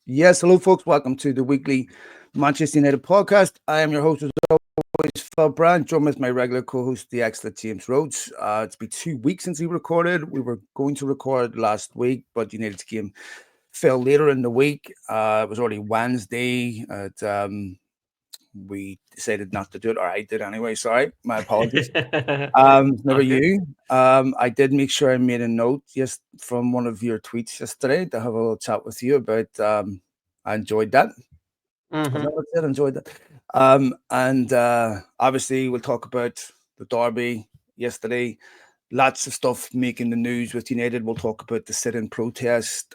Yes, hello, folks. Welcome to the weekly Manchester United podcast. I am your host, as always, Phil Brand, joined with my regular co-host, the excellent James Rhodes. It's been 2 weeks since we recorded. We were going to record last week, but United's game fell later in the week. It was already Wednesday. We decided not to do it, or I did anyway. Sorry, my apologies. Never All good. you. I did make sure I made a note just from one of your tweets yesterday to have a little chat with you about. I enjoyed that. Is that Mhm. what I said? Enjoyed that. And obviously, we'll talk about the derby yesterday. Lots of stuff making the news with United. We'll talk about the sit-in protest,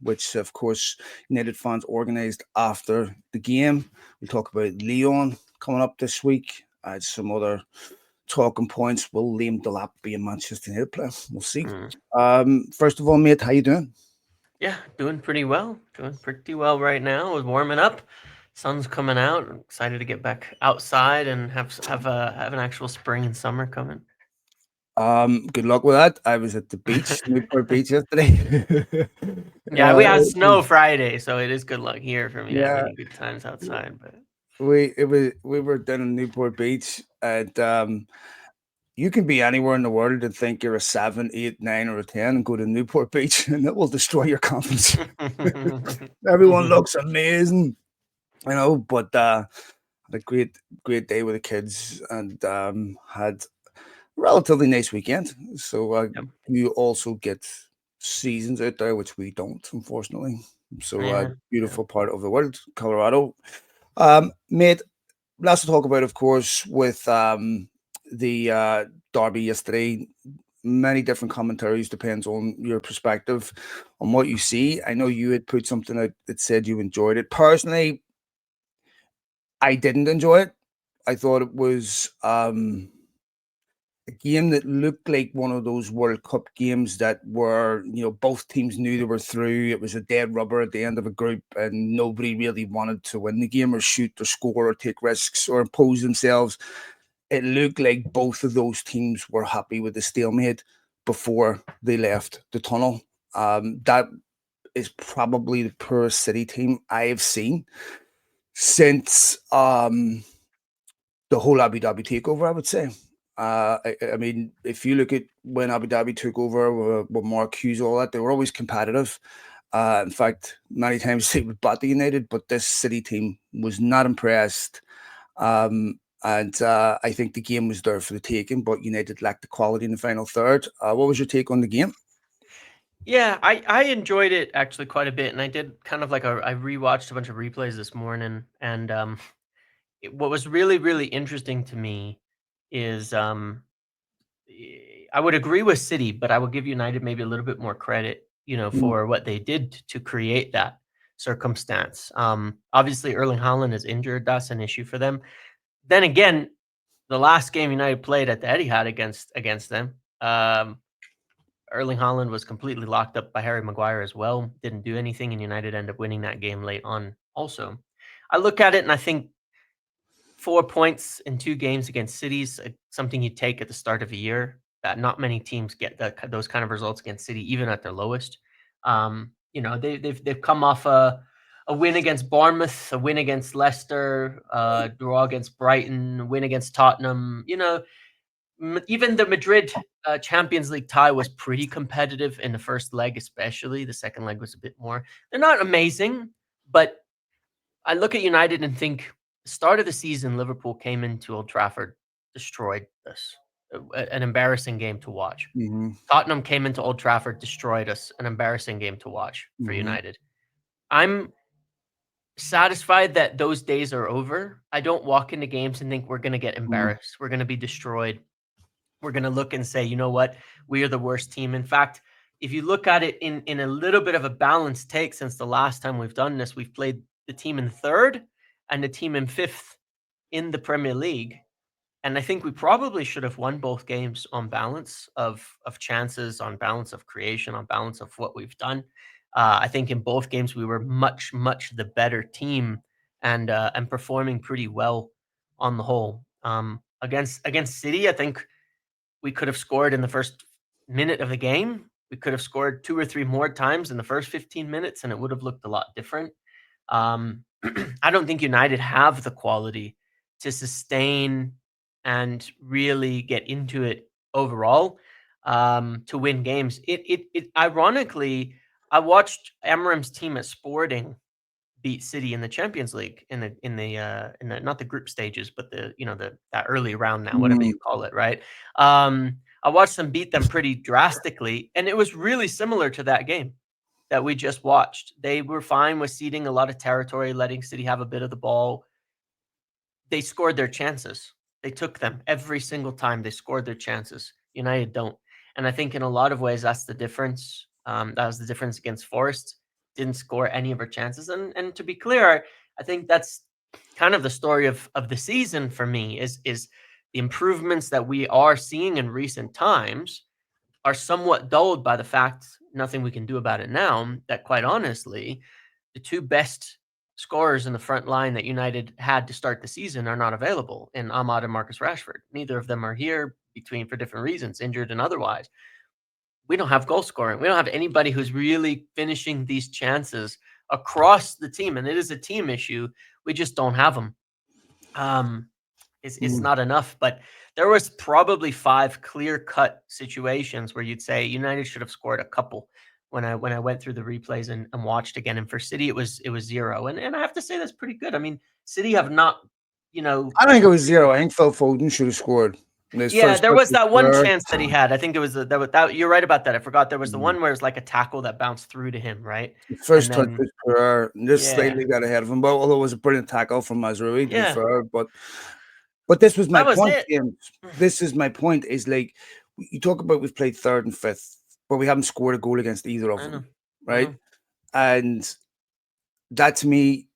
which of course United fans organised after the game. We'll talk about Leon coming up this week. Some other talking points. Will Liam Delap be a Manchester United player? We'll see. Mm. First of all, mate, how you doing? Yeah, doing pretty well. Doing pretty well right now. Was warming up. Sun's coming out. I'm excited to get back outside and have an actual spring and summer coming. Good luck with that. I was at the beach, Newport Beach yesterday. Yeah, we had It snow was, Friday, so it is good luck here for me to have yeah, any good times outside. But we were down in Newport Beach, and you can be anywhere in the world and think you're a 7, 8, 9, or a 10, and go to Newport Beach, and it will destroy your confidence. Everyone looks amazing, But had a great day with the kids, and had relatively nice weekend. So Yep. you also get seasons out there, which we don't, unfortunately. So Yeah, yeah. beautiful part of the world, Colorado. Mate, lots to talk about, of course, with the derby yesterday. Many different commentaries, depends on your perspective on what you see. I know you had put something out that said you enjoyed it. Personally, I didn't enjoy it. I thought it was a game that looked like one of those World Cup games that were, both teams knew they were through. It was a dead rubber at the end of a group, and nobody really wanted to win the game or shoot or score or take risks or impose themselves. It looked like both of those teams were happy with the stalemate before they left the tunnel. That is probably the poorest City team I have seen since the whole Abu Dhabi takeover, I would say. I mean, if you look at when Abu Dhabi took over with Mark Hughes, all that, they were always competitive. In fact, many times they would bat the United, but this City team was not impressed. And I think the game was there for the taking, but United lacked the quality in the final third. What was your take on the game? Yeah, I enjoyed it actually quite a bit, and I did kind of like I rewatched a bunch of replays this morning, and what was really interesting to me is I would agree with City, but I would give United maybe a little bit more credit, Mm, for what they did to create that circumstance. Obviously, Erling Haaland is injured. That's an issue for them. Then again, the last game United played at the Etihad against them, Erling Haaland was completely locked up by Harry Maguire as well. Didn't do anything, and United ended up winning that game late on. Also, I look at it and I think 4 points in 2 games against cities, something you take at the start of a year. That not many teams get those kind of results against City, even at their lowest. They've come off a win against Bournemouth, a win against Leicester, draw against Brighton, a win against Tottenham. Even the Madrid Champions League tie was pretty competitive in the first leg, especially. The second leg was a bit more. They're not amazing, but I look at United and think, start of the season, Liverpool came into Old Trafford, destroyed us. An embarrassing game to watch. mhm, Tottenham came into Old Trafford, destroyed us. An embarrassing game to watch for mhm, United. I'm satisfied that those days are over. I don't walk into games and think we're going to get mhm, embarrassed. We're going to be destroyed. We're going to look and say, you know what? We are the worst team. In fact, if you look at it in a little bit of a balanced take since the last time we've done this, we've played the team in third and the team in fifth in the Premier League. And I think we probably should have won both games on balance of chances, on balance of creation, on balance of what we've done. I think in both games we were much the better team and performing pretty well on the whole. Against City, I think we could have scored in the first minute of the game. We could have scored 2 or 3 more times in the first 15 minutes, and it would have looked a lot different. I don't think United have the quality to sustain and really get into it overall, to win games. It ironically, I watched Amorim's team at Sporting beat City in the Champions League in the not the group stages, but that early round now, whatever Mm. you call it, right? I watched them beat them pretty drastically, and it was really similar to that game that we just watched. They were fine with ceding a lot of territory, letting City have a bit of the ball. They scored their chances. They took them every single time. They scored their chances. United don't. And I think in a lot of ways, that's the difference. That was the difference against Forest. Didn't score any of our chances. And to be clear, I think that's kind of the story of the season for me is the improvements that we are seeing in recent times are somewhat dulled by the fact, nothing we can do about it now, that quite honestly, the two best scorers in the front line that United had to start the season are not available in Ahmad and Marcus Rashford. Neither of them are here for different reasons, injured and otherwise. We don't have goal scoring. We don't have anybody who's really finishing these chances across the team, and it is a team issue. We just don't have them. It's not enough, but there was probably 5 clear-cut situations where you'd say United should have scored a couple when I went through the replays and watched again. And for City, it was 0. And I have to say that's pretty good. I mean, City have not, I think it was 0. I think Phil Foden should have scored. His yeah, first there touch was that one there. chance that he had. I think it was that you're right about that. I forgot there was the one where it's like a tackle that bounced through to him, right? His first And touch then was poor, and just yeah, slightly got ahead of him. But although it was a brilliant tackle from Mazraoui, to be yeah, fair, but this was my that was point, it. James. This is my point. Is like you talk about we've played third and fifth, but we haven't scored a goal against either of I know, them, I right? know. And that to me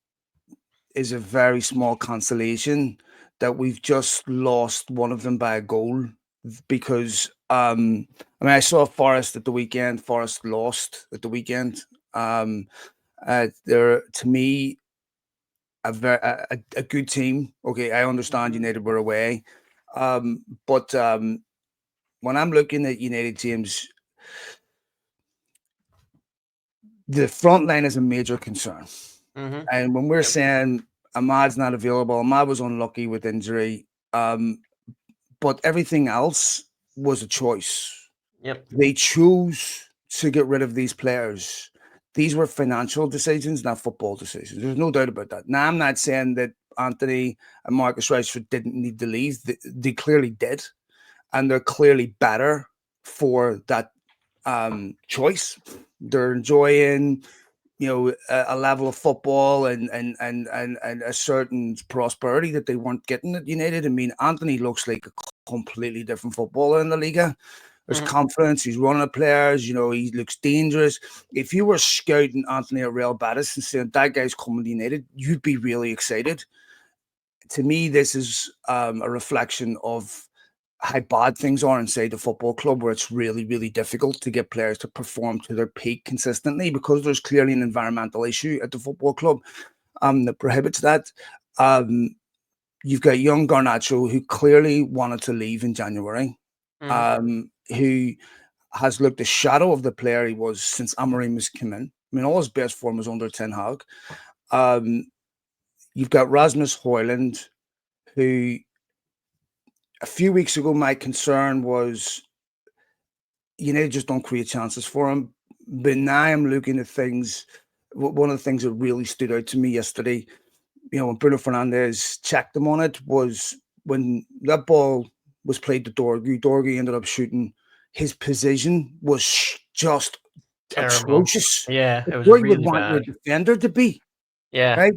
is a very small consolation that we've just lost one of them by a goal because I mean I saw Forest at the weekend. Forest lost at the weekend. They're to me a good team. Okay, I understand Mhm, United were away, but when I'm looking at United teams, the front line is a major concern. mhm. And when we're Yep, saying Ahmad's not available, Ahmad was unlucky with injury, but everything else was a choice. yep. They chose to get rid of these players. These were financial decisions, not football decisions. There's no doubt about that. Now, I'm not saying that Anthony and Marcus Rashford didn't need to leave. They clearly did, and they're clearly better for that choice. They're enjoying, a level of football and a certain prosperity that they weren't getting at United. I mean, Anthony looks like a completely different footballer in the Liga. There's Mhm, confidence. He's running at players. He looks dangerous. If you were scouting Anthony at Real Betis and saying that guy's coming to United, you'd be really excited. To me, this is a reflection of how bad things are inside the football club, where it's really, really difficult to get players to perform to their peak consistently because there's clearly an environmental issue at the football club that prohibits that. Um, you've got young Garnacho who clearly wanted to leave in January, mhm. who has looked a shadow of the player he was since Amorim has come in. I mean, all his best form was under Ten Hag. Um, you've got Rasmus Højlund, who a few weeks ago my concern was United just don't create chances for him. But now I'm looking at things. One of the things that really stood out to me yesterday, when Bruno Fernandes checked him on it, was when that ball was played to Dorgu. Dorgu ended up shooting. His position was just Terrible. atrocious. Yeah, it It's was where you would really want your bad. defender to be, Yeah, right?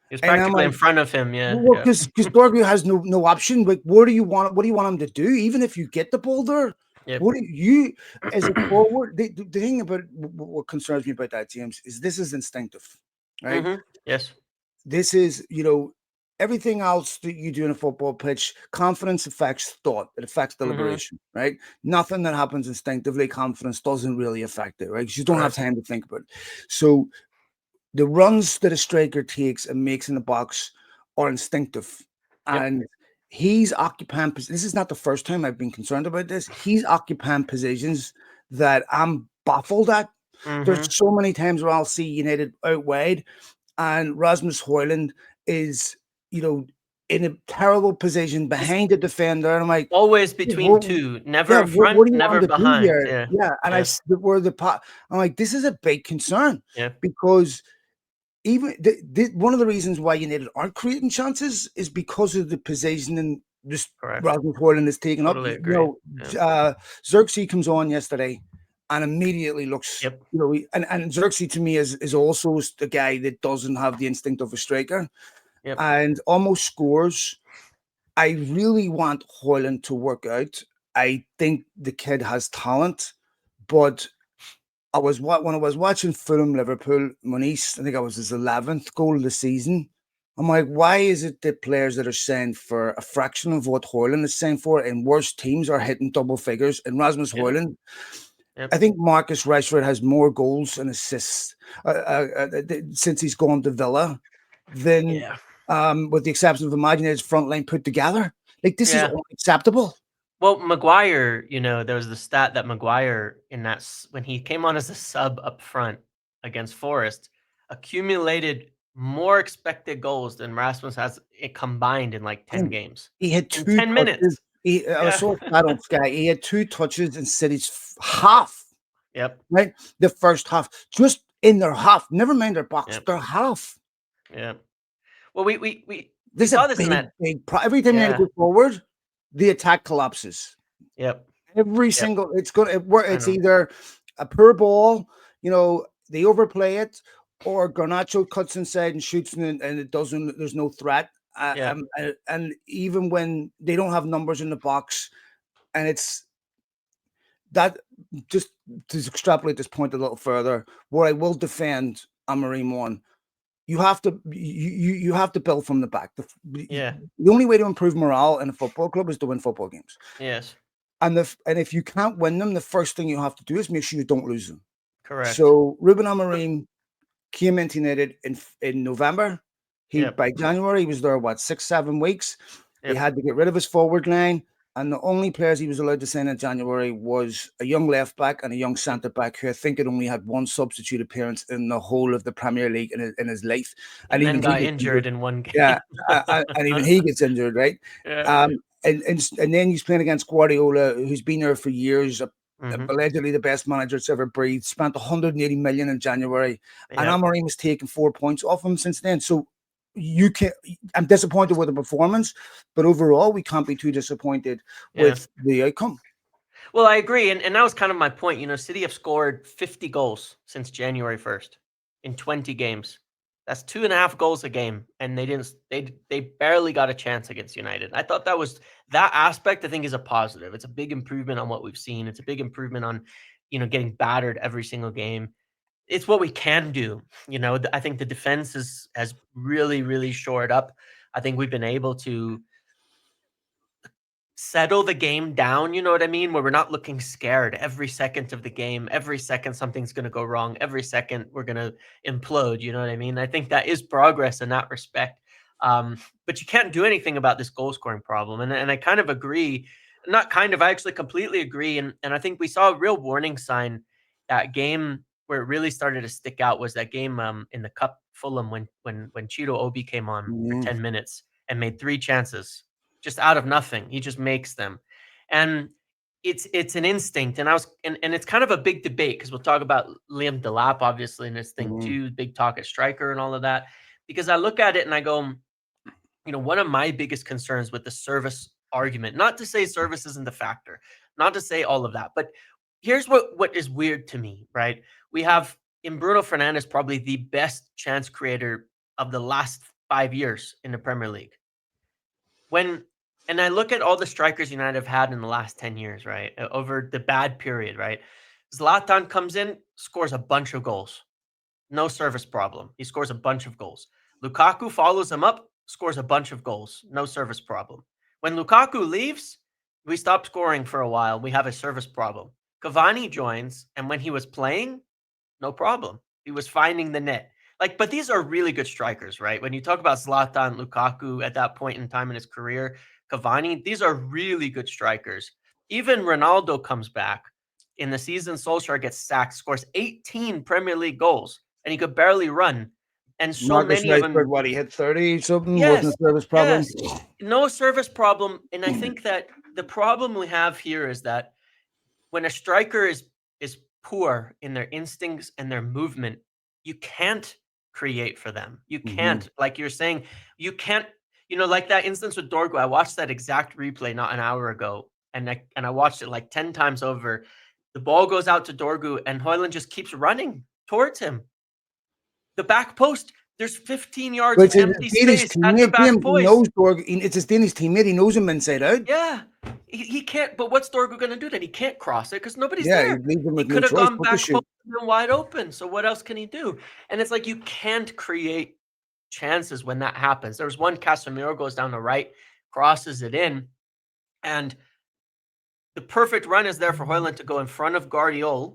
he was And I'm practically like, in front of him. Yeah, well, yeah. because Dorgu has no option. Like, where do you want? What do you want him to do? Even if you get the ball there, Yep. what do you as a forward? The thing about what concerns me about that, James, is this is instinctive, right? Mhm. Yes. This is everything else that you do in a football pitch. Confidence affects thought. It affects Mhm. deliberation, right? Nothing that happens instinctively, confidence doesn't really affect it, right? Because you don't have Correct. time to think about it. So the runs that a striker takes and makes in the box are instinctive. Yep. And he's occupying, this is not the first time I've been concerned about this. He's occupying positions that I'm baffled at. There's Mhm. so many times where I'll see United out wide, and Rasmus Højlund is, in a terrible position He's behind the defender, and I'm like, always between what, 2, yeah, never what front, do you want never him to do behind. here? Yeah. Yeah, and Yeah. where the pot, I'm like, this is a big concern Yeah. because even one of the reasons why United aren't creating chances is because of the positioning just Correct. Rasmus Højlund is taking up. Totally agree. Yeah. Xerxes comes on yesterday and immediately looks, Yep. and Xerxes to me is also the guy that doesn't have the instinct of a striker Yep. and almost scores. I really want Højlund to work out. I think the kid has talent, but when I was watching Fulham Liverpool, Moniz, I think I was his 11th goal of the season. I'm like, why is it that players that are signed for a fraction of what Højlund is signed for in worse teams are hitting double figures? And Rasmus Yeah. Højlund, Yep. I think Marcus Rashford has more goals and assists since he's gone to Villa than, Yeah. with the exception of Imaginators front line put together. Like, this is Yeah. unacceptable. Well, Maguire, there was the stat that Maguire when he came on as a sub up front against Forest, accumulated more expected goals than Rasmus has it combined in like 10 And games. he had In 2 10 touches. minutes. I Yeah. saw that on Sky. He had 2 touches in City's half, Yep. right? The first half, just in their half. Never mind their box, Yep. their half. Yeah. Well, we There's saw a this in that. big every time they Yeah. go forward, the attack collapses. Yep. Every Yep. single it's I know. either a poor ball, they overplay it, or Garnacho cuts inside and shoots and it doesn't. There's no threat. Yeah. And even when they don't have numbers in the box, and it's that, just to extrapolate this point a little further, where I will defend Amorim on, you have to build from the back. Yeah. The only way to improve morale in a football club is to win football games. Yes. And if you can't win them, the first thing you have to do is make sure you don't lose them. Correct. So Ruben Amorim came into United in November. Yep. By January, he was there, 6-7 weeks. He Yep. had to get rid of his forward line. And the only players he was allowed to sign in January was a young left back and a young centre back, who I think had only had one substitute appearance in the whole of the Premier League in his life. And then even got he gets injured in one game. Yeah, and even he gets injured, right? Yeah. And then he's playing against Guardiola, who's been there for years, Mhm. allegedly the best manager that's ever breathed. Spent 180 million in January, and Yep. Amorim has taken 4 points off him since then. So I'm disappointed with the performance, but overall, we can't be too disappointed Yeah. with the outcome. Well, I agree, and that was kind of my point. City have scored 50 goals since January 1st in 20 games. That's 2.5 goals a game, and they barely got a chance against United. I thought that aspect, I think, is a positive. It's a big improvement on what we've seen. It's a big improvement on, getting battered every single game. It's what we can do. I think the defense has really, really shored up. I think we've been able to settle the game down, you know what I mean? Where we're not looking scared every second of the game. Every second something's going to go wrong. Every second we're going to implode, you know what I mean? I think that is progress in that respect. But you can't do anything about this goal scoring problem. And I kind of agree. Not kind of, I actually completely agree. And I think we saw a real warning sign. That game where it really started to stick out was that game in the Cup Fulham when Cheeto Obi came on for 10 minutes and made 3 chances just out of nothing. He just makes them. And it's an instinct. And it's kind of a big debate because we'll talk about Liam Delap, obviously, in this thing too, big talk at striker and all of that. Because I look at it and I go, one of my biggest concerns with the service argument, not to say service isn't the factor, not to say all of that, but here's what is weird to me, right? We have in Bruno Fernandes probably the best chance creator of the last 5 years in the Premier League. And I look at all the strikers United have had in the last 10 years, right? Over the bad period, right? Zlatan comes in, scores a bunch of goals. No service problem. He scores a bunch of goals. Lukaku follows him up, scores a bunch of goals. No service problem. When Lukaku leaves, we stop scoring for a while. We have a service problem. Cavani joins, and when he was playing, no problem. He was finding the net. But these are really good strikers, right? When you talk about Zlatan, Lukaku at that point in time in his career, Cavani, these are really good strikers. Even Ronaldo comes back. in the season Solskjaer gets sacked, scores 18 Premier League goals, and he could barely run. And so Marcus many of Rashford, them, what, he hit 30 something? Wasn't yes, a service problem? yes, no service problem. And I think that the problem we have here is that when a striker is poor in their instincts and their movement, you can't create for them. You can't, like you're saying, you can't, like that instance with Dorgo. I watched that exact replay not an hour ago, and I watched it like 10 times over. The ball goes out to Dorgu, and Hoyland just keeps running towards him. The back post, there's 15 yards But of it's a empty Danish space at the teammate, back Jim. He post. knows it's his Danish teammate. He knows him inside out. Yeah, he can't. But what's Dorgu going to do then? He can't cross it because nobody's Yeah, he there. leaves him He with no could have choice gone but to back post shoot. and been wide open. So what else can he do? And it's like you can't create chances when that happens. There's one Casemiro goes down the right, crosses it in, and the perfect run is there for Hoyland to go in front of Guardiola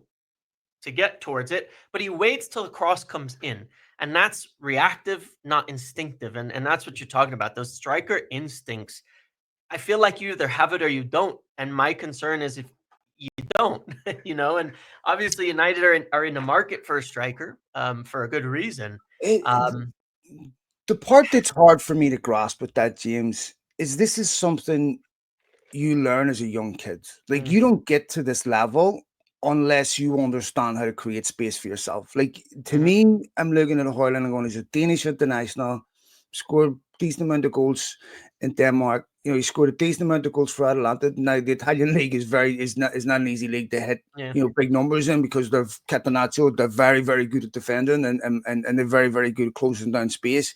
to get towards it, but he waits till the cross comes in. And that's reactive, not instinctive. And that's what you're talking about. Those striker instincts. I feel like you either have it or you don't. And my concern is if you don't, and obviously United are in the market for a striker for a good reason. The part that's hard for me to grasp with that, James, is this is something you learn as a young kid. Like, you don't get to this level unless you understand how to create space for yourself. Like, to me, I'm looking at a Hoyland and going, he's a Danish international, scored decent amount of goals in Denmark. He scored a decent amount of goals for Atalanta. Now, the Italian league is not an easy league to hit, big numbers in, because they're Catenaccio. They're very, very good at defending, and they're very, very good at closing down space.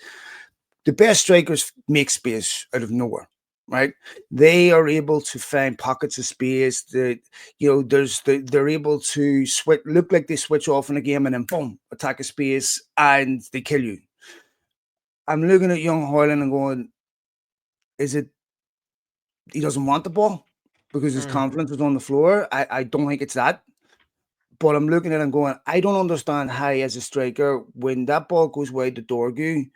The best strikers make space out of nowhere. Right, they are able to find pockets of space. That they're able to look like they switch off in a game, and then boom, attack a space, and they kill you. I'm looking at young Hoyland and going, is it he doesn't want the ball because his confidence is on the floor? I don't think it's that. But I'm looking at it and going, I don't understand how, as a striker, when that ball goes wide to Dorgu,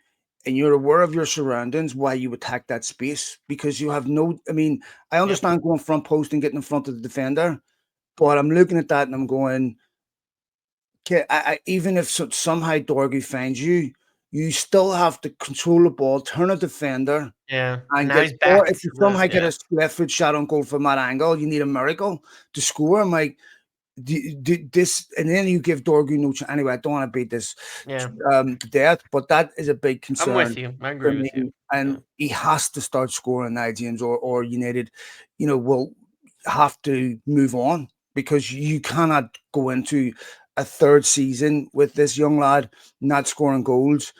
and you're aware of your surroundings, why you attack that space, because you have no. I mean, I understand going front post and getting in front of the defender, but I'm looking at that and I'm going, okay, even if somehow Dorgu finds you, you still have to control the ball, turn a defender, and and now he's or back. if you somehow get a left foot shot on goal from that angle, you need a miracle to score. I'm like, this, and then you give Dorgu no chance. Anyway, I don't want to beat this to death, but that is a big concern. I'm with you. I agree with you. And he has to start scoring now, James, or United, will have to move on, because you cannot go into a third season with this young lad not scoring goals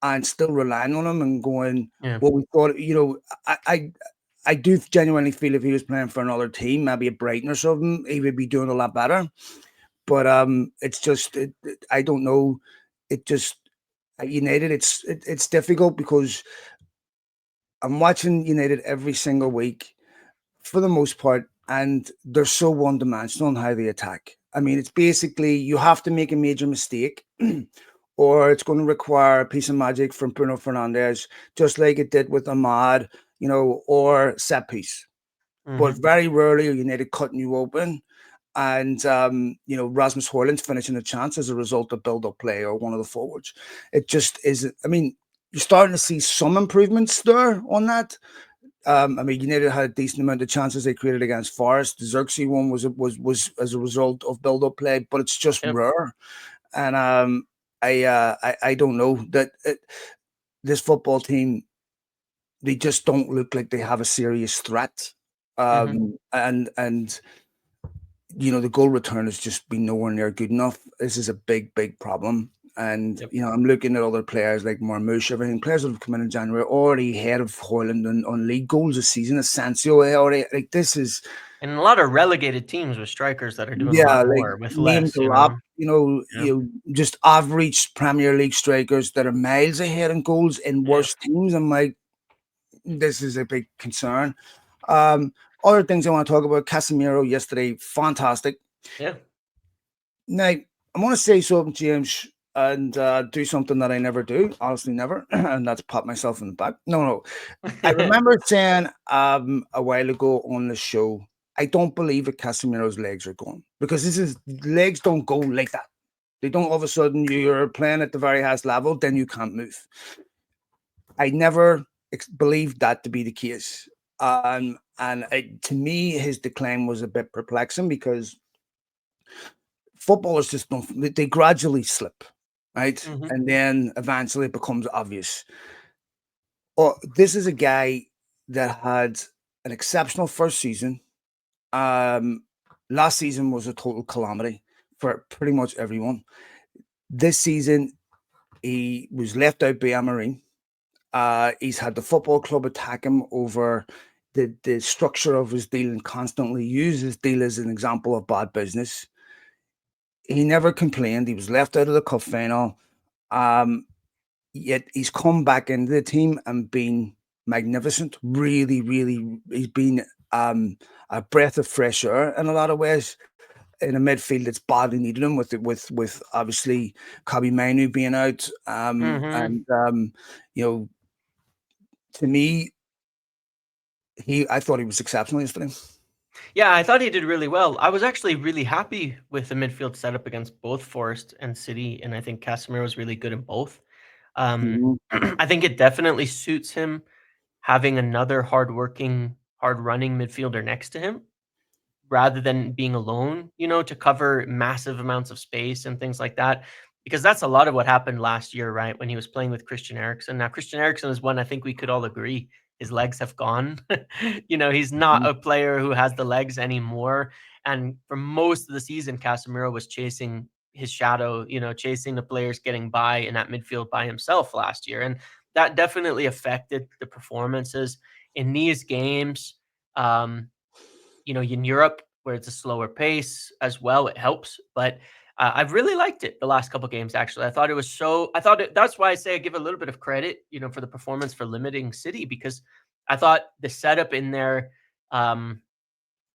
and still relying on him and going, well, we thought, I do genuinely feel if he was playing for another team, maybe a Brighton or something, he would be doing a lot better. But it's just, I don't know. It just, at United, it's difficult, because I'm watching United every single week for the most part, and they're so one-dimensional on how they attack. I mean, it's basically you have to make a major mistake or it's going to require a piece of magic from Bruno Fernandes, just like it did with Ahmad, or set piece. But very rarely are United cutting you open. And, Rasmus Højlund's finishing a chance as a result of build-up play or one of the forwards. It just isn't. I mean, you're starting to see some improvements there on that. I mean, United had a decent amount of chances they created against Forest. The Xerxes one was as a result of build-up play, but it's just rare. And I don't know that this football team, they just don't look like they have a serious threat. And the goal return has just been nowhere near good enough. This is a big, big problem. And, I'm looking at other players like Marmoush, everything. Players that have come in January already ahead of Højlund on league goals this season. Asensio already, like, this is. And a lot of relegated teams with strikers that are doing a lot more with less. Delap, just average Premier League strikers that are miles ahead in goals in worse teams. I'm like, this is a big concern. Other things I want to talk about, Casemiro yesterday, fantastic. Yeah. Now, I want to say something, James, and do something that I never do, honestly never, and that's pat myself in the back. No. I remember saying a while ago on the show I don't believe that Casemiro's legs are gone, because legs don't go like that. They don't all of a sudden you're playing at the very highest level, then you can't move. I never believed that to be the case. To me, his decline was a bit perplexing, because footballers just don't, they gradually slip, right? Mhm. And then eventually it becomes obvious. Or this is a guy that had an exceptional first season. Last season was a total calamity for pretty much everyone. This season, he was left out by Amarin. He's had the football club attack him over the structure of his deal and constantly use his deal as an example of bad business. He never complained. He was left out of the cup final. Um, Yet he's come back into the team and been magnificent. Really, really, he's been a breath of fresh air in a lot of ways, in a midfield that's badly needed him, with obviously Kobe Mainu being out. Mhm. And you know, to me, I thought he was exceptional yesterday. Yeah, I thought he did really well. I was actually really happy with the midfield setup against both Forest and City, and I think Casemiro was really good in both. Mhm. I think it definitely suits him having another hardworking, hard-running midfielder next to him, rather than being alone, to cover massive amounts of space and things like that. Because that's a lot of what happened last year, right? When he was playing with Christian Eriksen. Now, Christian Eriksen is one I think we could all agree his legs have gone. He's not Mhm. a player who has the legs anymore. And for most of the season, Casemiro was chasing his shadow, chasing the players getting by in that midfield by himself last year. And that definitely affected the performances in these games. Um, in Europe where it's a slower pace as well, it helps. But I've really liked it the last couple games. Actually, that's why I say I give a little bit of credit, for the performance for limiting City, because I thought the setup in there um,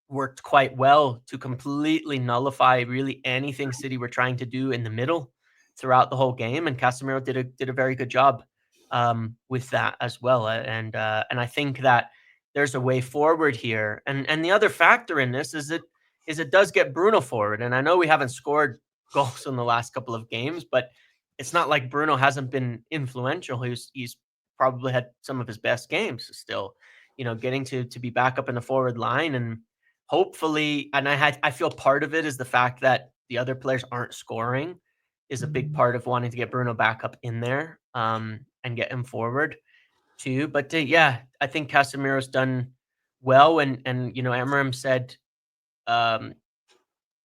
worked quite well to completely nullify really anything City were trying to do in the middle throughout the whole game, and Casemiro did a very good job with that as well. And I think that there's a way forward here. And the other factor in this is it does get Bruno forward. And I know we haven't scored goals in the last couple of games, but it's not like Bruno hasn't been influential. He's probably had some of his best games still. Getting to be back up in the forward line, and hopefully, and I feel part of it is the fact that the other players aren't scoring is a big part of wanting to get Bruno back up in there, and get him forward too. But yeah, I think Casemiro's done well, and Emram said, um,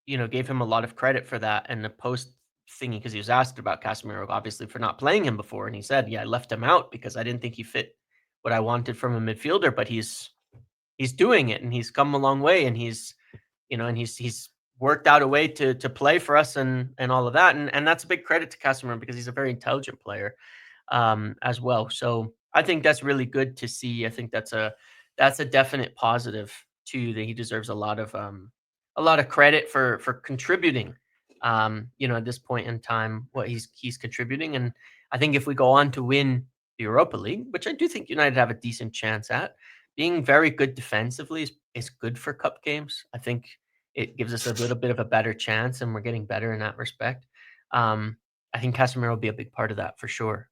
gave him a lot of credit for that and the post thingy, because he was asked about Casemiro obviously for not playing him before, and he said, "Yeah, I left him out because I didn't think he fit what I wanted from a midfielder, but he's doing it, and he's come a long way, and he's worked out a way to play for us and all of that, and that's a big credit to Casemiro because he's a very intelligent player, as well. So I think that's really good to see. I think that's a definite positive too. That he deserves a lot of credit for contributing. At this point in time, what he's contributing, and I think if we go on to win the Europa League, which I do think United have a decent chance at, being very good defensively is good for cup games. I think it gives us a little bit of a better chance, and we're getting better in that respect. Um, I think Casemiro will be a big part of that for sure.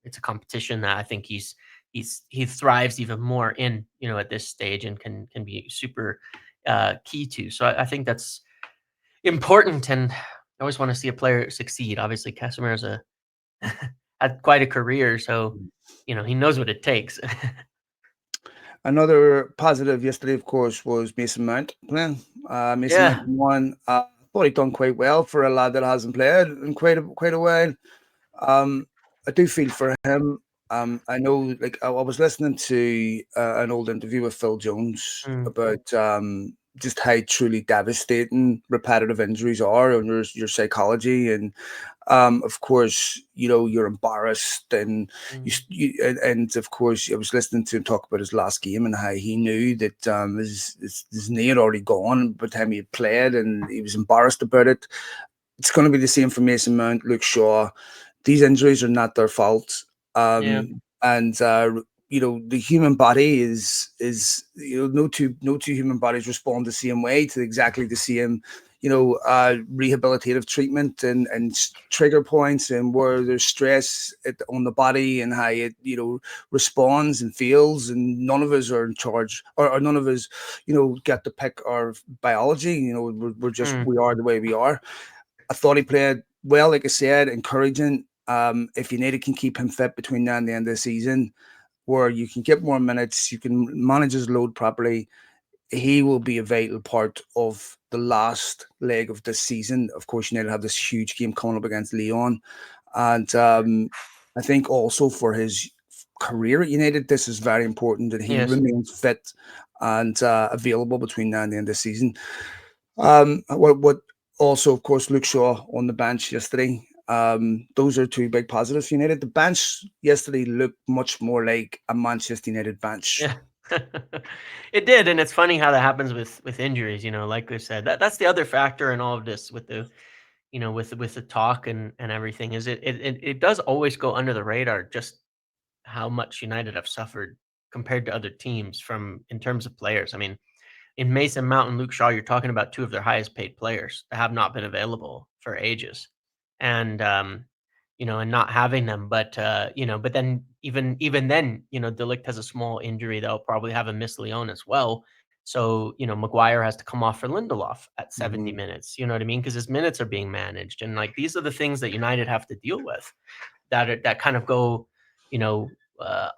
It's a competition that I think he thrives even more in, at this stage, and can be super key to. So I think that's important, and I always want to see a player succeed. Obviously, Casemiro's had quite a career, so he knows what it takes. Another positive yesterday, of course, was Mason Mount playing. Mason Mount Yeah. won. Thought he'd done quite well for a lad that hasn't played in quite a while. Um, I do feel for him. I know, like I was listening to an old interview with Phil Jones Mm, about just how truly devastating repetitive injuries are on your psychology, and of course, you're embarrassed, and mm, and of course, I was listening to him talk about his last game and how he knew that his knee had already gone by the time he had played, and he was embarrassed about it. It's going to be the same for Mason Mount, Luke Shaw. These injuries are not their fault. yeah. And the human body is no two human bodies respond the same way to exactly the same rehabilitative treatment and trigger points, and where there's stress on the body and how it responds and feels, and none of us are in charge, or none of us get to pick our biology. We're just, Mm, we are the way we are. I thought he played well, like I said, encouraging. If United can keep him fit between now and the end of the season, where you can get more minutes, you can manage his load properly, he will be a vital part of the last leg of this season. Of course, United have this huge game coming up against Lyon. And I think also for his career at United, this is very important that he yes. remains fit and available between now and the end of the season. What also, of course, Luke Shaw on the bench yesterday. Those are two big positives for United. The bench yesterday looked much more like a Manchester United bench. Yeah. It did, and it's funny how that happens with injuries, like we said. That's the other factor in all of this with the with the talk and everything is it does always go under the radar just how much United have suffered compared to other teams from in terms of players. I mean, in Mason Mount and Luke Shaw, you're talking about two of their highest paid players that have not been available for ages. And and not having them, but then even then, Delict has a small injury that'll probably have him miss Lyon as well. So, Maguire has to come off for Lindelof at 70 Mhm. minutes. You know what I mean? Because his minutes are being managed. And like these are the things that United have to deal with that kind of go,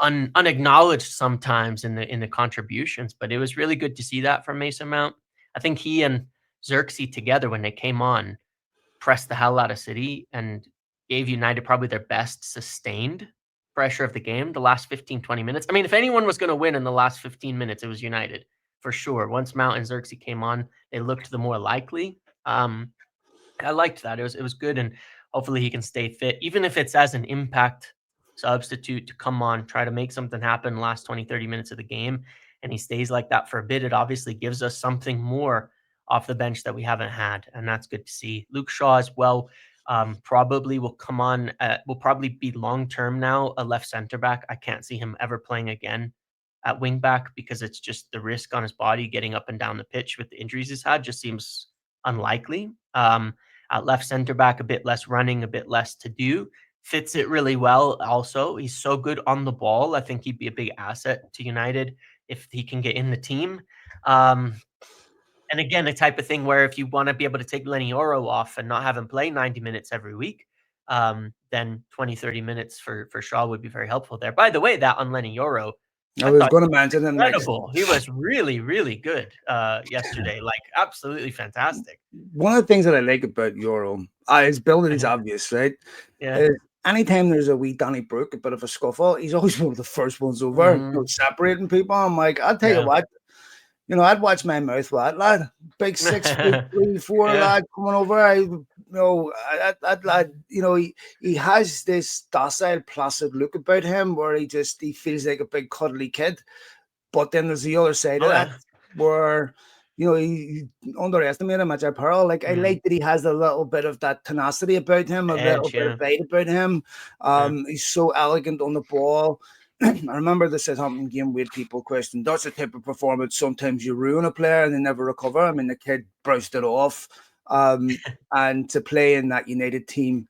unacknowledged sometimes in the contributions. But it was really good to see that from Mason Mount. I think he and Xerxes together when they came on pressed the hell out of City and gave United probably their best sustained pressure of the game the last 15, 20 minutes. I mean, if anyone was going to win in the last 15 minutes, it was United for sure. Once Mount and Xerxes came on, they looked the more likely. I liked that. It was good, and hopefully he can stay fit, even if it's as an impact substitute to come on, try to make something happen in the last 20, 30 minutes of the game, and he stays like that for a bit. It obviously gives us something more off the bench that we haven't had, and that's good to see. Luke Shaw as well, probably will come on, will probably be long term now, a left center back. I can't see him ever playing again at wing back because it's just the risk on his body getting up and down the pitch with the injuries he's had just seems unlikely. At left center back, a bit less running, a bit less to do. Fits it really well also. He's so good on the ball. I think he'd be a big asset to United if he can get in the team. Um, and again, the type of thing where if you want to be able to take Lenny Yoro off and not have him play 90 minutes every week, then 20, 30 minutes for Shaw would be very helpful there. By the way, that on Lenny Yoro, I I was thought going to mention him next. incredible. He was really, really good yesterday. Like absolutely fantastic. One of the things that I like about Euro, his building is obvious, right? Yeah. Uh, Anytime there's a wee Danny Brook, a bit of a scuffle, he's always one of the first ones over, Mhm. separating people. I'm like, I'll tell you Yeah. what, I'd watch my mouth for that lad. Big 6 feet, 3, 4 Yeah. lad coming over. That lad, he has this docile, placid look about him where he feels like a big cuddly kid. But then there's the other side of Oh, that yeah. where, you underestimate him at your peril. Like, I Mhm. like that he has a little bit of that tenacity about him, a little Edge, bit of yeah. bite about him. Yeah. He's so elegant on the ball. I remember the Southampton game we had people question, that's the type of performance sometimes you ruin a player and they never recover. I mean, the kid brushed it off. And to play in that United team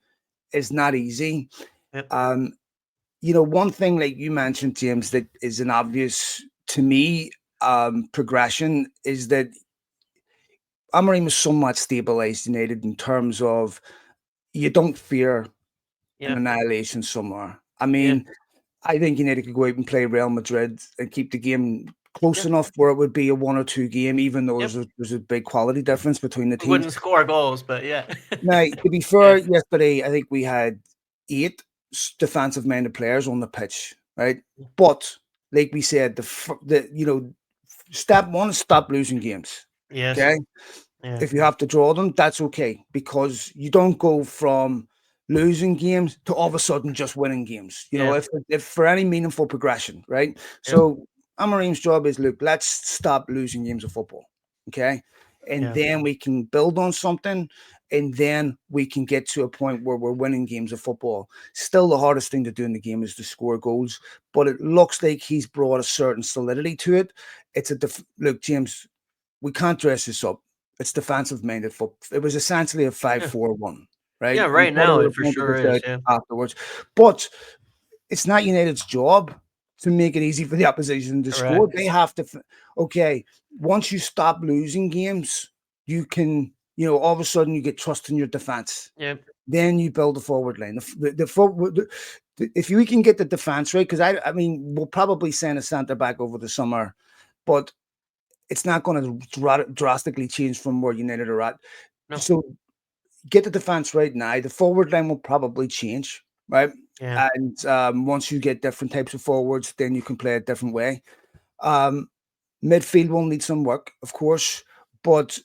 is not easy. Yep. Um, one thing like you mentioned, James, that is an obvious to me progression is that Amorim was somewhat stabilized United in terms of you don't fear an Yeah. annihilation somewhere. I Yeah. mean, I think United could go out and play Real Madrid and keep the game close Yeah. enough where it would be a 1 or 2 game, even though Yep. there's a big quality difference between the We teams. wouldn't score goals, but yeah. Now, to be fair, Yeah. yesterday I think we had 8 defensive-minded players on the pitch, right? But like we said, step one is stop losing games. Yes. Okay, Yeah. if you have to draw them, that's okay because you don't go from losing games to all of a sudden just winning games. Yeah. If for any meaningful progression, right? Yep. So Amarim's job is look, let's stop losing games of football, okay, and Yeah. then we can build on something. and then we can get to a point where we're winning games of football. Still, the hardest thing to do in the game is to score goals, but it looks like he's brought a certain solidity to it. It's a look, James. We can't dress this up. It's defensive minded football. It was essentially a five Yeah. four one, right? Yeah, And right Potter now would it have for pointed sure this is, out yeah. afterwards, but it's not United's job to make it easy for the opposition to score. Correct. They have to. Okay, once you stop losing games, you can. All of a sudden you get trust in your defense. Yep. Then you build a forward line. If we can get the defense right, because I mean, we'll probably send a centre back over the summer, but it's not going to drastically change from where United are at. No. So get the defense right now. The forward line will probably change, right? Yeah. And once you get different types of forwards, then you can play a different way. Midfield will need some work, of course, but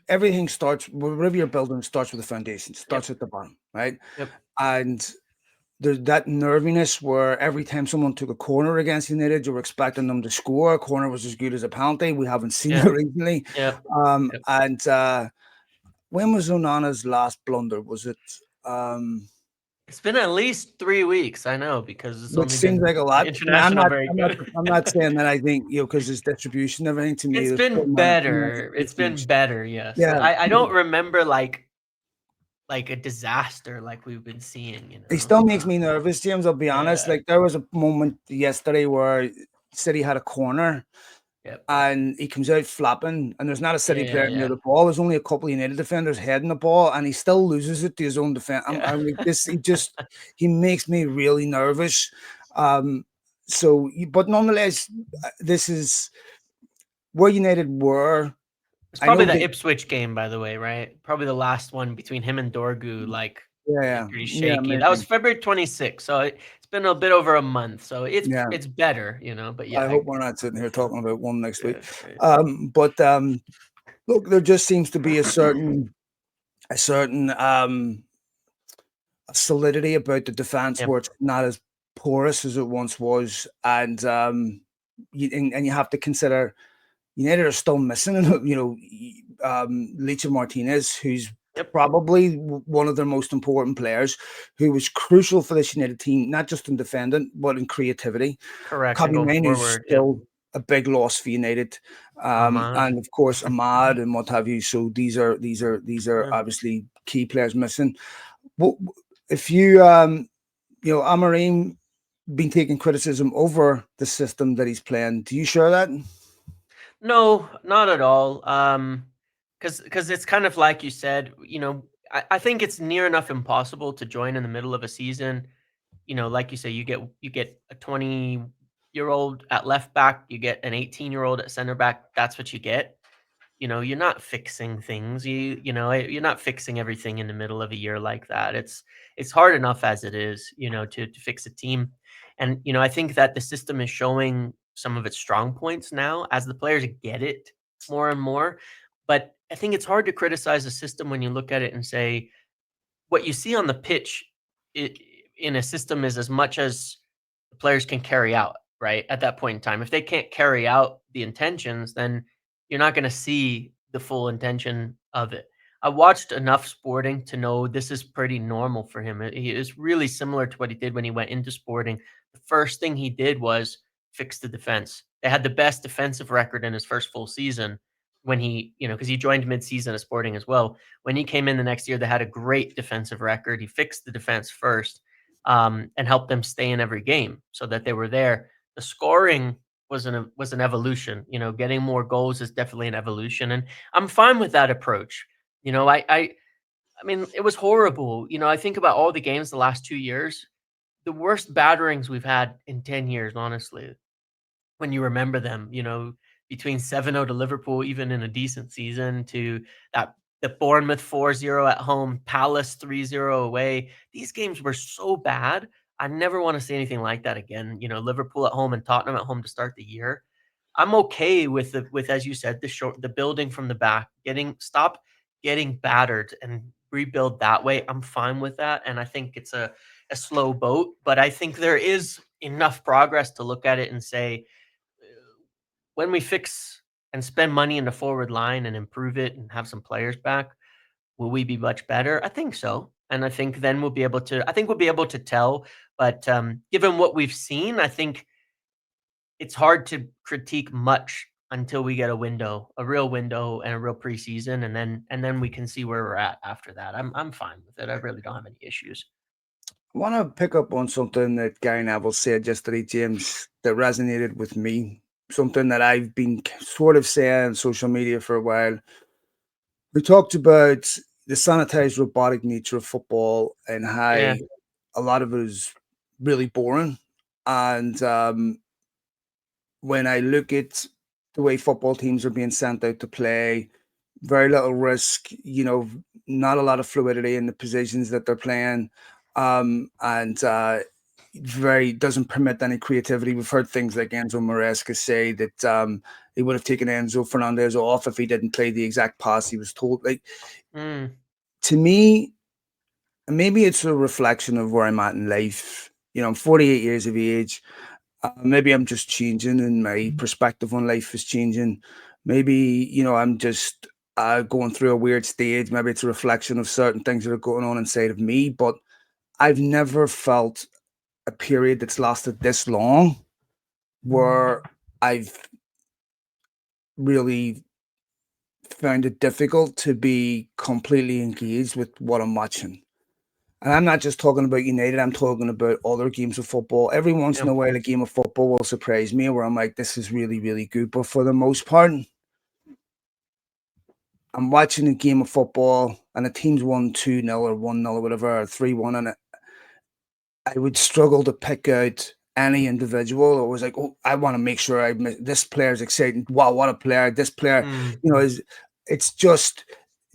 everything starts wherever you're building starts with the foundation, starts Yep. at the bottom, right? Yep. And there's that nerviness where every time someone took a corner against United, you were expecting them to score. A corner was as good as a penalty. We haven't seen Yeah. it recently. Yep. Yep. And when was Onana's last blunder? Was it? It's been at least 3 weeks, I know, because it's Which only seems been like a lot. Now, I'm international not. break, I'm not. but I'm not saying that. I think because his distribution, and everything to me, it's is been 4 months better. is It's been huge. better, yes. Yeah, I don't remember, like a disaster like we've been seeing, he still makes me um, nervous, James. I'll be honest. yeah. Like there was a moment yesterday where City had a corner Yep. and he comes out flapping, and there's not a City Yeah, player near yeah. the ball. There's only a couple of United defenders heading the ball, and he still loses it to his own defense. Yeah. I'm like this. He makes me really nervous. But nonetheless, this is where United were. It's I probably know the they, Ipswich game, by the way, right? Probably the last one between him and Dorgu, yeah, pretty yeah, shaky. That was maybe, February 26th, so it's been a bit over a month, so yeah. it's better, but I yeah, hope we're not sitting here talking about one next week. yeah, right. But look, there just seems to be a certain solidity about the defense Yep, where it's not as porous as it once was, and you have to consider United are still missing, Licha Martinez, who's yep, probably one of their most important players, who was crucial for this United team, not just in defending, but in creativity. correct, and Kobe going Mainoo's forward, yep. still a big loss for United, Ahmad. and of course Ahmad and what have you. So these are Yeah. obviously key players missing. What if Amarim been taking criticism over the system that he's playing? Do you share that? No, not at all. Because it's kind of like you said, I think it's near enough impossible to join in the middle of a season. Like you say, you get a 20-year-old at left back, you get an 18-year-old at center back. That's what you get. You're not fixing things. You're not fixing everything in the middle of a year like that. It's hard enough as it is, to fix a team. And I think that the system is showing some of its strong points now as the players get it more and more. But I think it's hard to criticize a system when you look at it and say what you see on the pitch I in a system is as much as the players can carry out, right? At that point in time. If they can't carry out the intentions, then you're not gonna see the full intention of it. I watched enough Sporting to know this is pretty normal for him. He is really similar to what he did when he went into Sporting. The first thing he did was fix the defense. They had the best defensive record in his first full season when because he joined mid-season at Sporting as well. When he came in the next year, they had a great defensive record. He fixed the defense first, and helped them stay in every game so that they were there. The scoring was an evolution. Getting more goals is definitely an evolution, and I'm fine with that approach. I mean, it was horrible. I think about all the games the last 2 years, the worst batterings we've had in 10 years. Honestly, when you remember them, between 7-0 to Liverpool, even in a decent season, to that the Bournemouth 4-0 at home, Palace 3-0 away. These games were so bad. I never want to see anything like that again. Liverpool at home and Tottenham at home to start the year. I'm okay with, as you said, the building from the back, stop getting battered and rebuild that way. I'm fine with that. And I think it's a slow boat, but I think there is enough progress to look at it and say, when we fix and spend money in the forward line and improve it and have some players back, Will we be much better? I think so, and I think then we'll be able to tell, but, given what we've seen, I think it's hard to critique much until we get a real window and a real preseason, and then we can see where we're at after that. I'm fine with it. I really don't have any issues. I want to pick up on something that Gary Neville said yesterday, James, that resonated with me. Something that I've been sort of saying on social media for a while. We talked about the sanitized robotic nature of football and how Yeah. a lot of it is really boring. And when I look at the way football teams are being sent out to play, very little risk, not a lot of fluidity in the positions that they're playing, and very doesn't permit any creativity. We've heard things like Enzo Maresca say that he would have taken Enzo Fernandez off if he didn't play the exact pass he was told. Like, Mm, to me, maybe it's a reflection of where I'm at in life. I'm 48 years of age. Maybe I'm just changing and my perspective on life is changing. Maybe, I'm just going through a weird stage. Maybe it's a reflection of certain things that are going on inside of me. But I've never felt a period that's lasted this long where I've really found it difficult to be completely engaged with what I'm watching. And I'm not just talking about United, I'm talking about other games of football. Every once in yeah. a while, a game of football will surprise me where I'm like, this is really, really good. But for the most part, I'm watching a game of football and a team's won 2-0 or 1-0 or whatever, or 3-1, and I would struggle to pick out any individual. It was like, oh, I want to make sure this player's exciting. Wow, what a player. This player, Mm, it's just,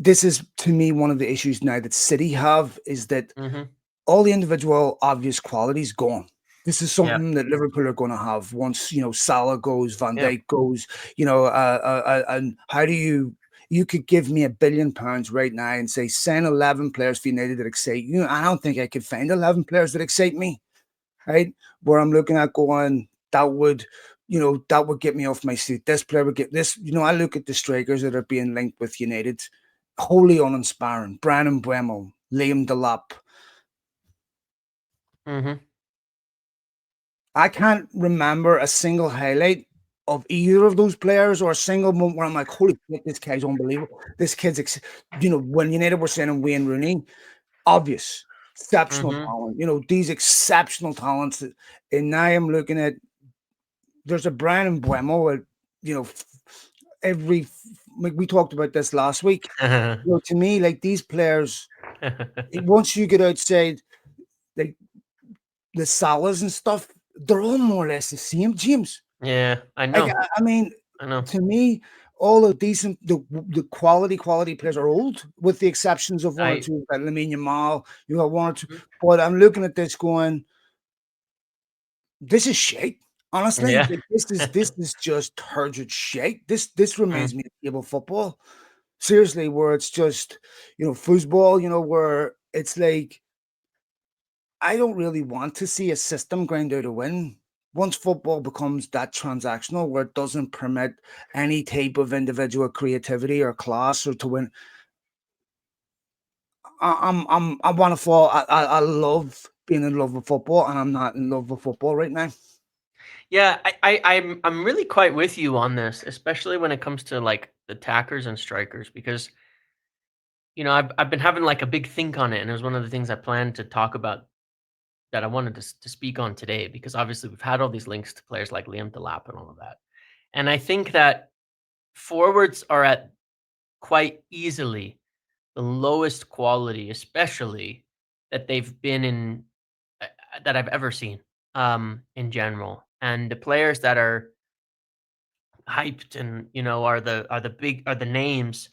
this is to me one of the issues now that City have is that mhm. all the individual obvious qualities gone. This is Yeah, something that Liverpool are going to have once Salah goes, Van yeah. Dijk goes. And how do you could give me £1 billion right now and say send 11 players for United that excite you? I don't think I could find 11 players that excite me. Right, where I'm looking at going that would get me off my seat. This player would get this. I look at the strikers that are being linked with United, wholly uninspiring. Brandon Bremo, Liam Delap. Mhm. I can't remember a single highlight of either of those players or a single moment where I'm like, holy shit, this guy's unbelievable. This kid's, when United were saying Wayne Rooney, obvious, exceptional Mhm. talent, these exceptional talents. And now I'm looking at, there's a Brian Buemo, every, like we talked about this last week. To me, like these players, once you get outside, like the Salahs and stuff, they're all more or less the same, James. Yeah, I Like, know, I mean, I know. to me, all the decent, the quality players are old, with the exceptions of one or I two. Like Lamine Yamal, you got one or two. Mhm. But I'm looking at this going, this is shit. Honestly, Yeah. like, this is just turgid shit. This reminds Mm, me of table football. Seriously, where it's just foosball. Where it's like I don't really want to see a system grind out a win. Once football becomes that transactional, where it doesn't permit any type of individual creativity or class or to win, I want to fall. I love being in love with football, and I'm not in love with football right now. yeah, I'm really quite with you on this, especially when it comes to, like, the attackers and strikers because, I've been having, like, a big think on it, and it was one of the things I planned to talk about that I wanted to speak on today because obviously we've had all these links to players like Liam Delap and all of that. And I think that forwards are at quite easily the lowest quality, especially that they've been in that I've ever seen in general. And the players that are hyped and are the names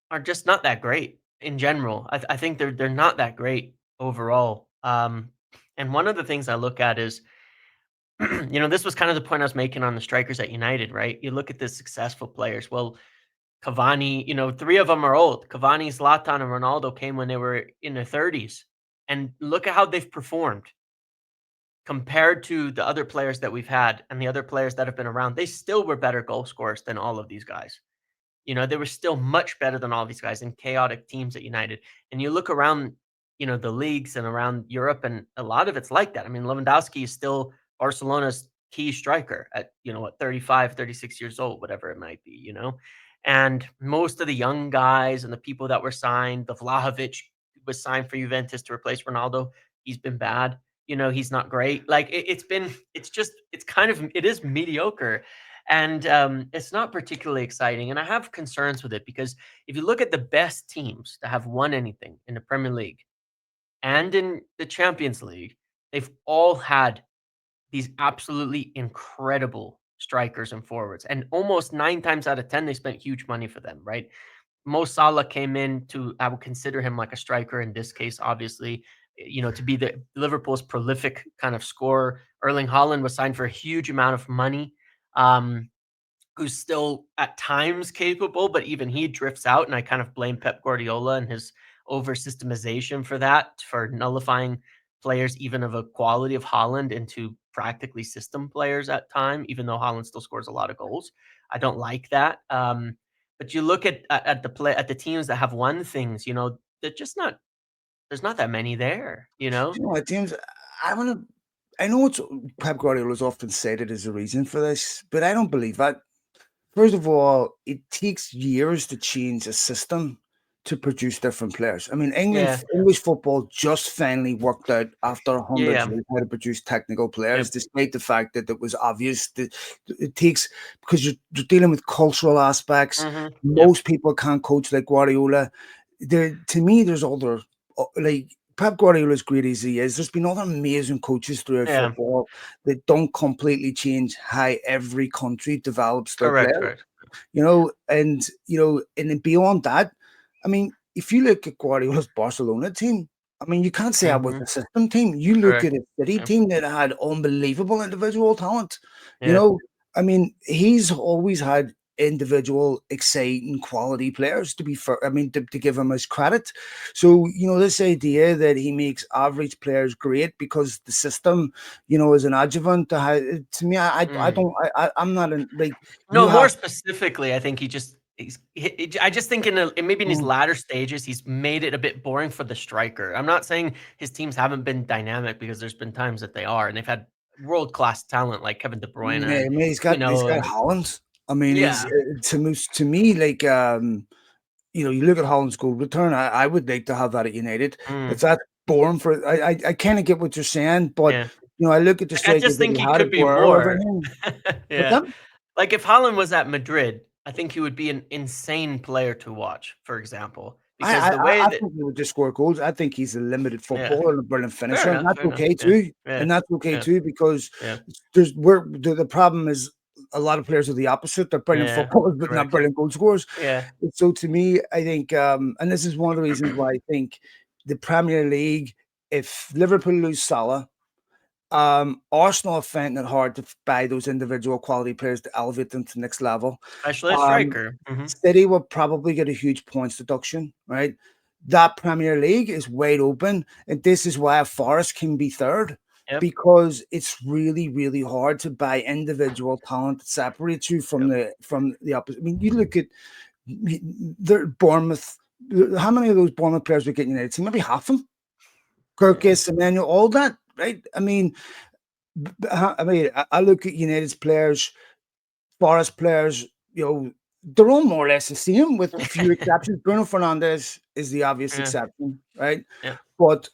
are just not that great in general. I think they're not that great overall. And one of the things I look at is this was kind of the point I was making on the strikers at United, right? You look at the successful players. Well, Cavani, three of them are old. Cavani, Zlatan, and Ronaldo came when they were in their 30s. And look at how they've performed compared to the other players that we've had and the other players that have been around. They still were better goal scorers than all of these guys. They were still much better than all these guys in chaotic teams at United. And you look around, the leagues and around Europe, and a lot of it's like that. I mean, Lewandowski is still Barcelona's key striker at, 35, 36 years old, whatever it might be. And most of the young guys and the people that were signed, the Vlahovic was signed for Juventus to replace Ronaldo. He's been bad. He's not great. Like it is mediocre. And it's not particularly exciting. And I have concerns with it because if you look at the best teams that have won anything in the Premier League and in the Champions League, they've all had these absolutely incredible strikers and forwards. And almost 9 times out of 10, they spent huge money for them, right? Mo Salah came in I would consider him like a striker in this case, obviously, to be the Liverpool's prolific kind of scorer. Erling Haaland was signed for a huge amount of money. Who's still at times capable, but even he drifts out. And I kind of blame Pep Guardiola and his over systemization for that, for nullifying players even of a quality of Haaland into practically system players at time, even though Haaland still scores a lot of goals. I don't like that. But you look at the teams that have won things, they're just not. There's not that many there. Do you know what, James? I know it's Pep Guardiola's often cited as a reason for this, but I don't believe that. First of all, it takes years to change a system to produce different players. I mean, Yeah. English football just finally worked out after hundreds Yeah. of years how to produce technical players, Yep. despite the fact that it was obvious that it takes, because you're dealing with cultural aspects. Yep. Most people can't coach like Guardiola. To me, there's other, like, Pep Guardiola, as great as he is, there's been other amazing coaches throughout Yeah. football that don't completely change how every country develops their Correct. players. Correct. And then beyond that, I mean, if you look at Guardiola's Barcelona team, I mean, you can't say that was Mhm. a system team. You look Correct. at a City Yeah. team that had unbelievable individual talent. Yeah. I mean, he's always had individual, exciting, quality players, to be fair. I mean, to give him his credit. So, this idea that he makes average players great because the system, is an adjuvant to how, to me, I Mm. don't, I'm not like, you No, more have. specifically, I think I just think maybe in his latter stages, he's made it a bit boring for the striker. I'm not saying his teams haven't been dynamic, because there's been times that they are, and they've had world-class talent like Kevin De Bruyne Yeah, I and, mean, he's got Holland. I mean, he's yeah. to me, like, you look at Holland's goal return. I would like to have that at United. If Mm, that's boring for, I kind of get what you're saying, but yeah. I look at the Like, I strikers just that think he he had, could be Aguero, more. everything. What's Yeah. that? Like, if Haaland was at Madrid, I think he would be an insane player to watch, for example, because I, the way I I that think he would just score goals. I think he's a limited yeah. footballer and a brilliant Fair finisher, and enough, that's fair enough. okay Yeah. too. Yeah. And that's okay Yeah. too, because Yeah. the problem is a lot of players are the opposite. They're brilliant Yeah. footballers, but not Correct. brilliant goal scorers. Yeah. So to me, I think, and this is one of the reasons why I think the Premier League, if Liverpool lose Salah, Arsenal are finding it hard to buy those individual quality players to elevate them to the next level. Especially a Um, striker. Mhm. City will probably get a huge points deduction, right? That Premier League is wide open, and this is why Forest can be third, Yep. because it's really, really hard to buy individual talent that separates you from Yep. the opposite. I mean, you look at Bournemouth. How many of those Bournemouth players would get United team? Maybe half of them. Yeah. Kirkus, Emmanuel, all that, right? I mean, I look at United's players, Forest players, they're all more or less the same, with a few exceptions. Bruno Fernandes is the obvious Yeah. exception, right? Yeah. But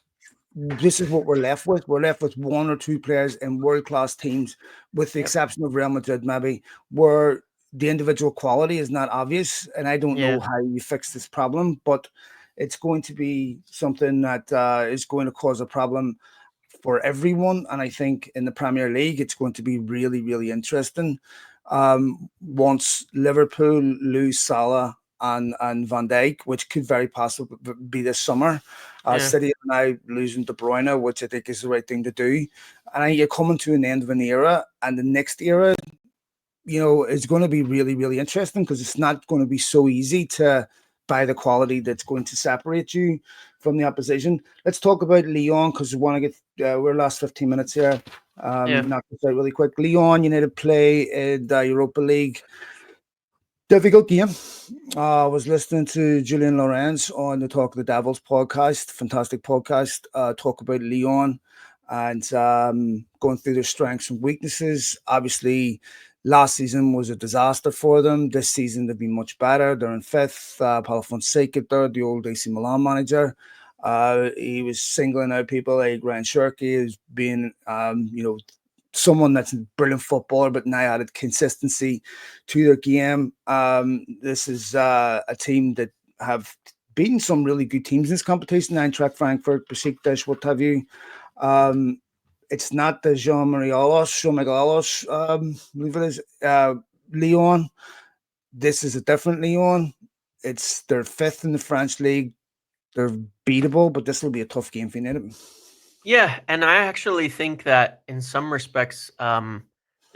this is what we're left with. We're left with one or two players in world-class teams, with the Yep. exception of Real Madrid, maybe, where the individual quality is not obvious. And I don't Yeah. know how you fix this problem, but it's going to be something that is going to cause a problem for everyone. And I think in the Premier League, it's going to be really, really interesting. Once Liverpool lose Salah and Van Dijk, which could very possibly be this summer, Yeah. City are now losing De Bruyne, which I think is the right thing to do. And I think you're coming to an end of an era, and the next era, is going to be really, really interesting, because it's not going to be so easy to buy the quality that's going to separate you from the opposition. Let's talk about Lyon, because we want to get we're last 15 minutes here. Yeah. Knock this out really quick. Lyon United play in the Europa League. Difficult game. I was listening to Julian Lorenz on the Talk of the Devils podcast, fantastic podcast, talk about Lyon and going through their strengths and weaknesses. Obviously, last season was a disaster for them. This season, they've been much better. They're in fifth. Paulo Fonseca, third, the old AC Milan manager. He was singling out people like Ryan Shirky as being, someone that's a brilliant footballer, but now added consistency to their game. This is a team that have beaten some really good teams in this competition: Eintracht Frankfurt, Besiktas, what have you. Um, it's not the Jean-Michel Alos, I believe it is, Lyon. This is a different Lyon. It's their fifth in the French league. They're beatable, but this will be a tough game for United. Yeah, and I actually think that in some respects, the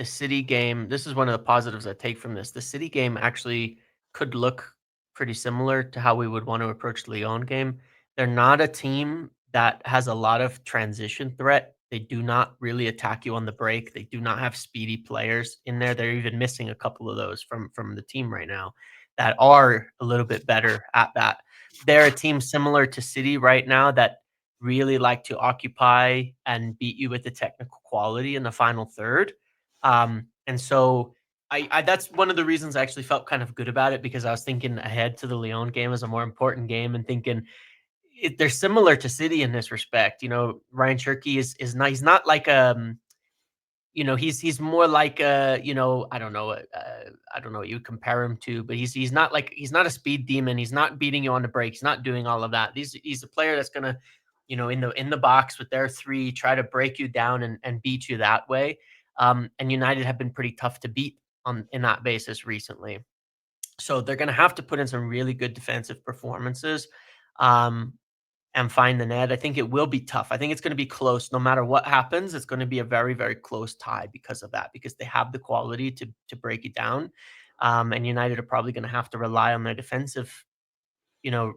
City game, this is one of the positives I take from this. The City game actually could look pretty similar to how we would want to approach the Lyon game. They're not a team that has a lot of transition threat. They do not really attack you on the break. They do not have speedy players in there. They're even missing a couple of those from the team right now that are a little bit better at that. They're a team similar to City right now that really like to occupy and beat you with the technical quality in the final third. And so I that's one of the reasons I actually felt kind of good about it because I was thinking ahead to the Lyon game as a more important game and thinking they're similar to City in this respect. Ryan Shirky is not he's not like he's more like I don't know what you compare him to, but he's not like he's not a speed demon. He's not beating you on the break. He's not doing all of that. He's a player that's gonna, in the box with their three, try to break you down and beat you that way. And United have been pretty tough to beat on in that basis recently. So they're gonna have to put in some really good defensive performances. Um, and find the net. I think it will be tough. I think it's going to be close no matter what happens. It's going to be a very, very close tie because of that, because they have the quality to break it down. And United are probably going to have to rely on their defensive,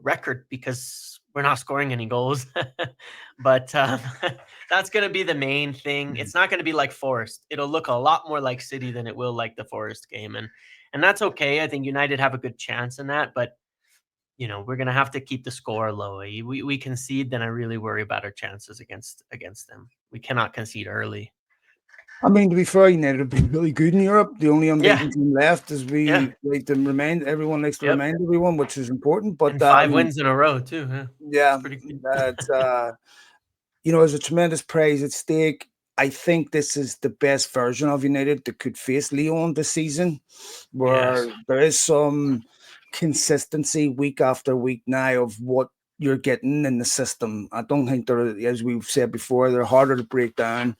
record because we're not scoring any goals. But that's going to be the main thing. It's not going to be like Forest. It'll look a lot more like City than it will like the Forest game, and that's okay. I think United have a good chance in that, but we're gonna have to keep the score low. We concede, then I really worry about our chances against them. We cannot concede early. I mean, to be fair, United have been really good in Europe. The only Yeah, unbeaten team left is yeah, we like to remind everyone likes to yep, remind everyone, which is important. But and 5 wins in a row too, yeah. It's yeah, pretty good. that there's a tremendous praise at stake. I think this is the best version of United that could face Lyon this season, Yes. where there is some consistency week after week now of what you're getting in the system. I don't think they're, as we've said before, they're harder to break down.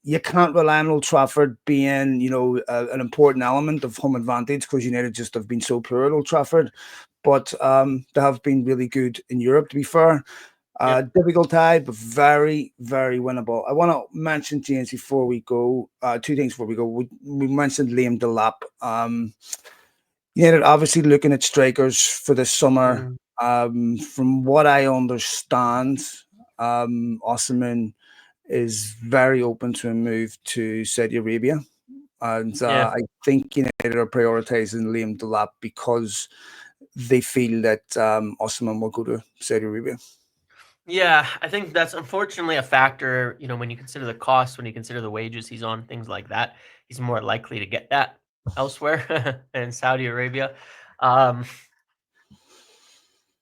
You can't rely on Old Trafford being, an important element of home advantage because United just have been so poor at Old Trafford. But they have been really good in Europe, to be fair. Yep. Difficult tie, but very, very winnable. I want to mention, James, before we go, two things before we go. We mentioned Liam Delap. United obviously looking at strikers for this summer. Mm, From what I understand, Osman is very open to a move to Saudi Arabia. And yeah. I think United are prioritizing Liam Delap because they feel that Osman will go to Saudi Arabia. Yeah, I think that's unfortunately a factor, when you consider the cost, when you consider the wages he's on, things like that. He's more likely to get that elsewhere in Saudi Arabia. Um,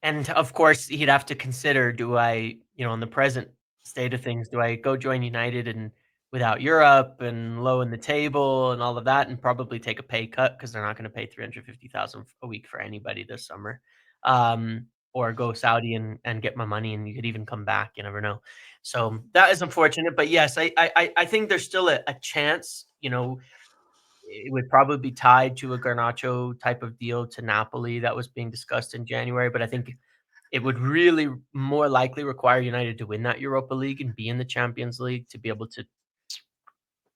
And of course, he'd have to consider, do I, in the present state of things, do I go join United and without Europe and low in the table and all of that and probably take a pay cut because they're not going to pay 350,000 a week for anybody this summer. Or go Saudi and get my money and you could even come back. You never know. So that is unfortunate. But yes, I think there's still a chance, it would probably be tied to a Garnacho type of deal to Napoli that was being discussed in January. But I think it would really more likely require United to win that Europa League and be in the Champions League to be able to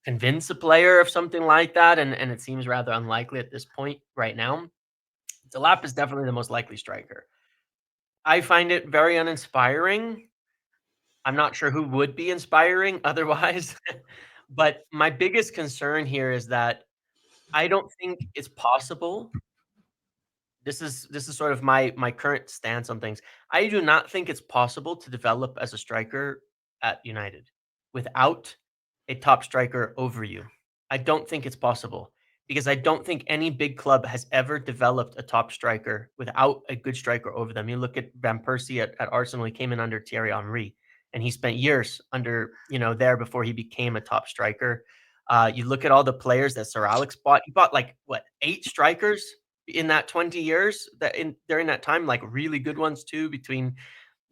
convince a player of something like that, and it seems rather unlikely at this point right now. Delap is definitely the most likely striker. I find it very uninspiring. I'm not sure who would be inspiring otherwise, but my biggest concern here is that I don't think it's possible this is sort of my current stance on things. I do not think it's possible to develop as a striker at United without a top striker over you. I don't think it's possible because I don't think any big club has ever developed a top striker without a good striker over them. You look at Van Persie at Arsenal, he came in under Thierry Henry and he spent years under, there before he became a top striker. You look at all the players that Sir Alex bought. He bought like what, 8 strikers in that 20 years that in during that time, like really good ones too, between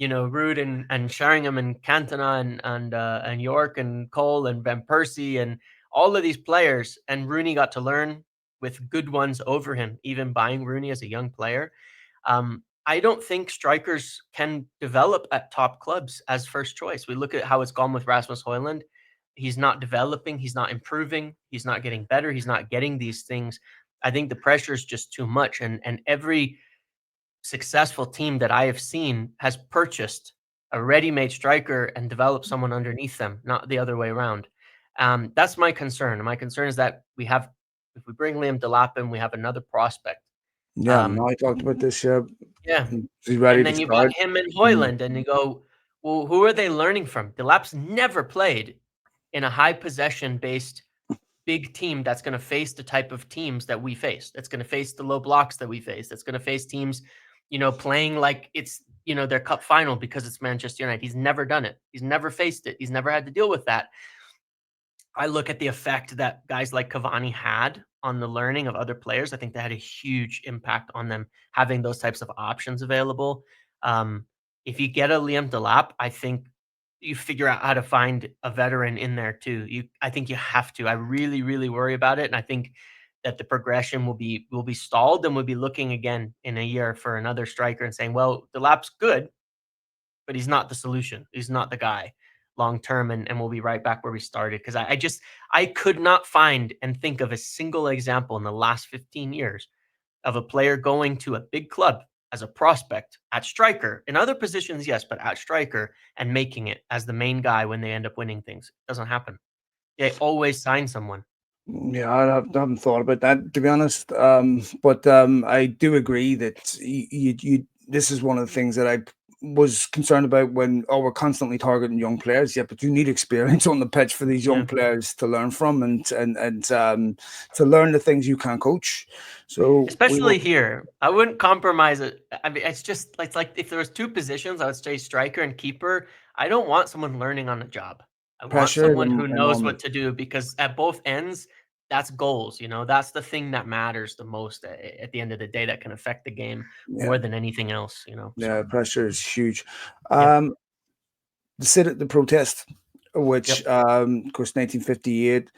Rude and Sheringham and Cantona and York and Cole and Van Persie and all of these players. And Rooney got to learn with good ones over him, even buying Rooney as a young player. I don't think strikers can develop at top clubs as first choice. We look at how it's gone with Rasmus Højlund. He's not developing, he's not improving, he's not getting better, he's not getting these things. I think the pressure is just too much. And every successful team that I have seen has purchased a ready-made striker and developed someone underneath them, not the other way around. That's my concern. My concern is that if we bring Liam Delap in, we have another prospect. Yeah, no, I talked about this. Yeah, Yeah. he's ready And to then you've got start. him and Højlund, and you go, well, who are they learning from? Delap's never played in a high possession-based big team that's going to face the type of teams that we face. That's going to face the low blocks that we face. That's going to face teams, playing like it's, their cup final because it's Manchester United. He's never done it. He's never faced it. He's never had to deal with that. I look at the effect that guys like Cavani had on the learning of other players. I think that had a huge impact on them having those types of options available. If you get a Liam Delap, I think you figure out how to find a veteran in there too. I think you have to. I really, really worry about it, and I think that the progression will be stalled, and we'll be looking again in a year for another striker and saying, "Well, Delap's good, but he's not the solution. He's not the guy long term," and we'll be right back where we started. Because I could not find and think of a single example in the last 15 years of a player going to a big club as a prospect at striker. In other positions, yes, but at striker and making it as the main guy when they end up winning things. It doesn't happen. They always sign someone. Yeah, I haven't thought about that, to be honest. But I do agree that you this is one of the things that I was concerned about when we're constantly targeting young players. Yeah, but you need experience on the pitch for these young Yeah. players to learn from and to learn the things you can coach. So we will Especially here. I wouldn't compromise it. I mean, it's like if there was two positions, I would say striker and keeper. I don't want someone learning on the job. I want pressure someone them who knows enormous. what to do because at both ends, that's goals. That's the thing that matters the most at the end of the day that can affect the game Yeah, more than anything else. yeah, So, pressure is huge. yep, The protest, which yep, of course 1958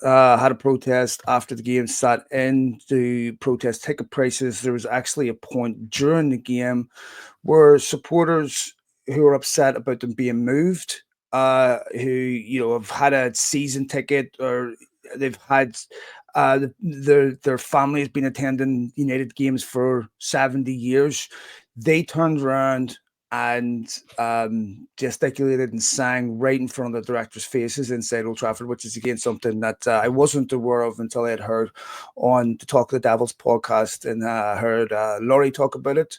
had a protest after the game sat in to protest ticket prices. There was actually a point during the game were supporters who are upset about them being moved, who have had a season ticket or they've had their family has been attending United games for 70 years. They turned around and gesticulated and sang right in front of the directors' faces inside Old Trafford, which is again something that I wasn't aware of until I had heard on the Talk of the Devils podcast and heard Laurie talk about it.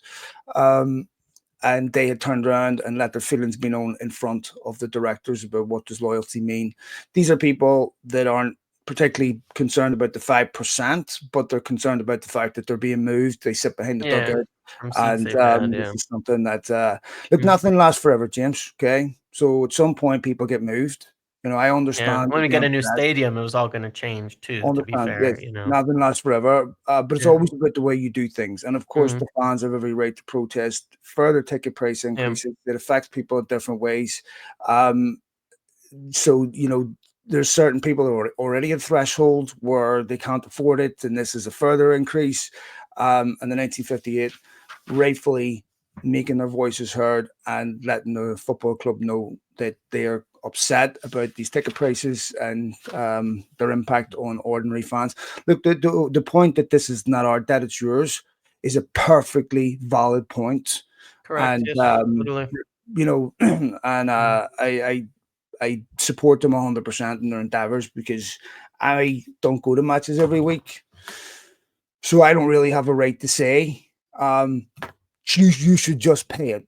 And they had turned around and let their feelings be known in front of the directors about what does loyalty mean. These are people that aren't particularly concerned about the 5%, but they're concerned about the fact that they're being moved. They sit behind the yeah. dugout. From seats And they've had, this yeah. is something that, look, Mm. nothing lasts forever, James. Okay. So at some point, people get moved. I Yeah. understand When that we the get a new upset. stadium, it was all going to change too. To be Understand, yes, fair. nothing lasts forever, but it's Yeah. always about the way you do things. And of course, Mm, the fans have every right to protest further ticket price yeah. increases that affects people in different ways. Um, so, there's certain people who are already at threshold where they can't afford it, and this is a further increase. And the 1958 rightfully making their voices heard and letting the football club know that they are upset about these ticket prices and their impact on ordinary fans. Look, the point that this is not our debt, it's yours, is a perfectly valid point. Correct. And, Yes. Totally. and Mm. I support them 100% in their endeavors because I don't go to matches every week. So I don't really have a right to say, you should just pay it.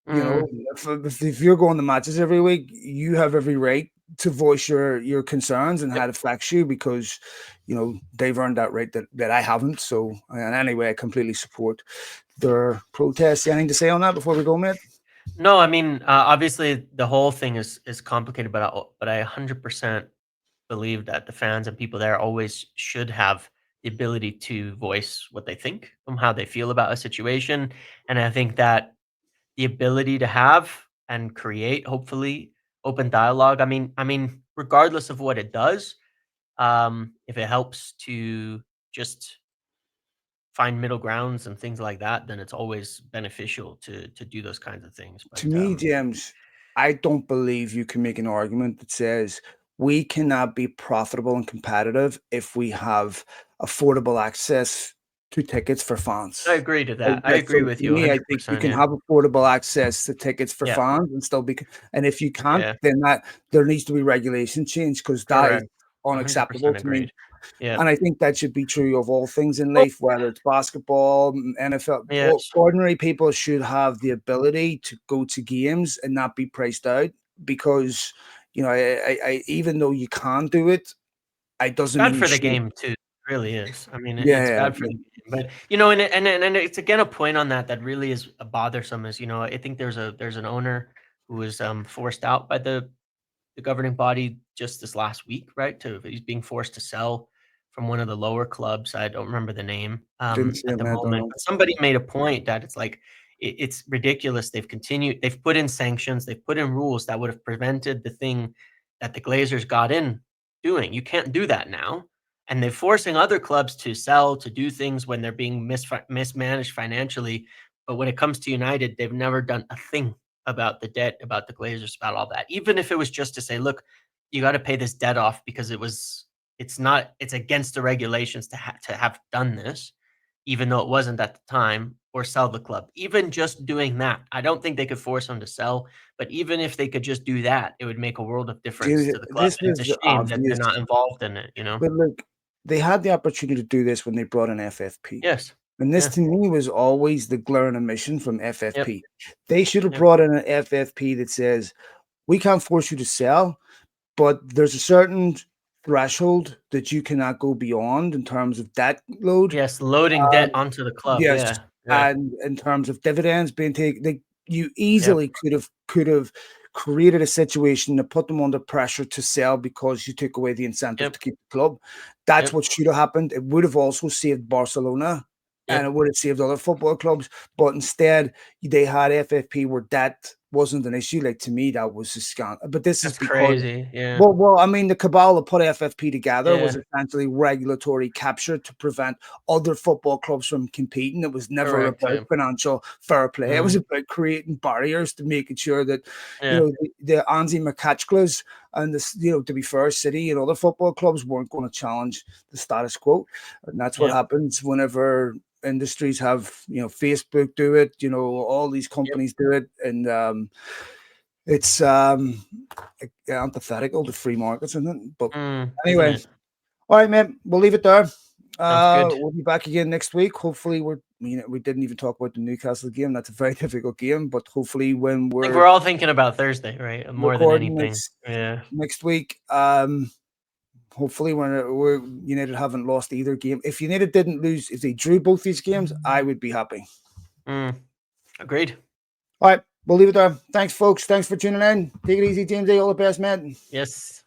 You know, Mm, if you're going to matches every week, you have every right to voice your concerns and how yep. it affects you because, they've earned that right that I haven't. So, and anyway, I completely support their protest. Anything to say on that before we go, mate? No, I mean, obviously the whole thing is complicated, but I 100% believe that the fans and people there always should have the ability to voice what they think and how they feel about a situation. And I think that the ability to have and create, hopefully, open dialogue. I mean, regardless of what it does, if it helps to just find middle grounds and things like that, then it's always beneficial to do those kinds of things. But To me, James, I don't believe you can make an argument that says we cannot be profitable and competitive if we have affordable access to tickets for I fans. agree to that. I So agree to with you me, I think you 100%. can Yeah. have affordable access to tickets for Yeah. fans and still be, and if you can't, Yeah. then there needs to be regulation change because that is Correct. unacceptable 100% to me. agreed. Yeah. And I think that should be true of all things in life, whether it's basketball, NFL. Yes. Ordinary people should have the ability to go to games and not be priced out because, even though you can do it, it It's doesn't bad mean you for the should. game too. It really is. I mean, it's Yeah, bad for the game. But, and it's again a point on that really is bothersome is, I think there's an owner who was forced out by the governing body just this last week, right? He's being forced to sell from one of the lower clubs. I don't remember the name didn't see at it, the man. Don't moment, know. but somebody made a point that it's like it's ridiculous. They've put in sanctions, they've put in rules that would have prevented the thing that the Glazers got in doing. You can't do that now. And they're forcing other clubs to sell, to do things when they're being mismanaged financially. But when it comes to United, they've never done a thing about the debt, about the Glazers, about all that. Even if it was just to say, look, you got to pay this debt off because it's against the regulations to have done this, even though it wasn't at the time, or sell the club. Even just doing that, I don't think they could force them to sell, but even if they could just do that, it would make a world of difference Dude, to the club. this And it's was a the shame that they're obvious. not involved in it. But look, they had the opportunity to do this when they brought in FFP. Yes. And this Yeah. to me was always the glaring omission from Yep. FFP. They should have Yep. brought in an FFP that says, we can't force you to sell, but there's a certain threshold that you cannot go beyond in terms of debt load. Yes. Loading debt Um, onto the club. yes, Yeah. Yeah. and in terms of dividends being taken, you Yep. easily could have created a situation to put them under pressure to sell because you took away the incentive to Yep. keep the club. That's Yep. what should have happened. It would have also saved Barcelona and it Yep. would have saved other football clubs. But instead, they had FFP where that wasn't an issue. Like to me, that was a scandal. But this is That's because crazy. Yeah. I mean, the cabal that put FFP together was Yeah. essentially regulatory capture to prevent other football clubs from competing. It was never Correct. about Yeah. financial fair play. It was Mm. about creating barriers to making sure that, Yeah. the Anzi McCatchklas and this, to be fair, City and other football clubs weren't going to challenge the status quo. And that's what Yep. happens whenever industries have, Facebook do it, all these Yep. companies do it. And it's antithetical to free markets, isn't it? But Isn't anyway, it? all right, man, we'll leave it there. Sounds good. We'll be back again next week. Hopefully, we didn't even talk about the Newcastle game. That's a very difficult game, but hopefully, when I think we're we're all thinking about Thursday, right? More than recording anything. Yeah. next week, hopefully, we're United haven't lost either game. If United didn't lose, if they drew both these games, I would be happy. Agreed. All right, we'll leave it there. Thanks, folks. Thanks for tuning in. Take it easy, James. All the best, man. Yes.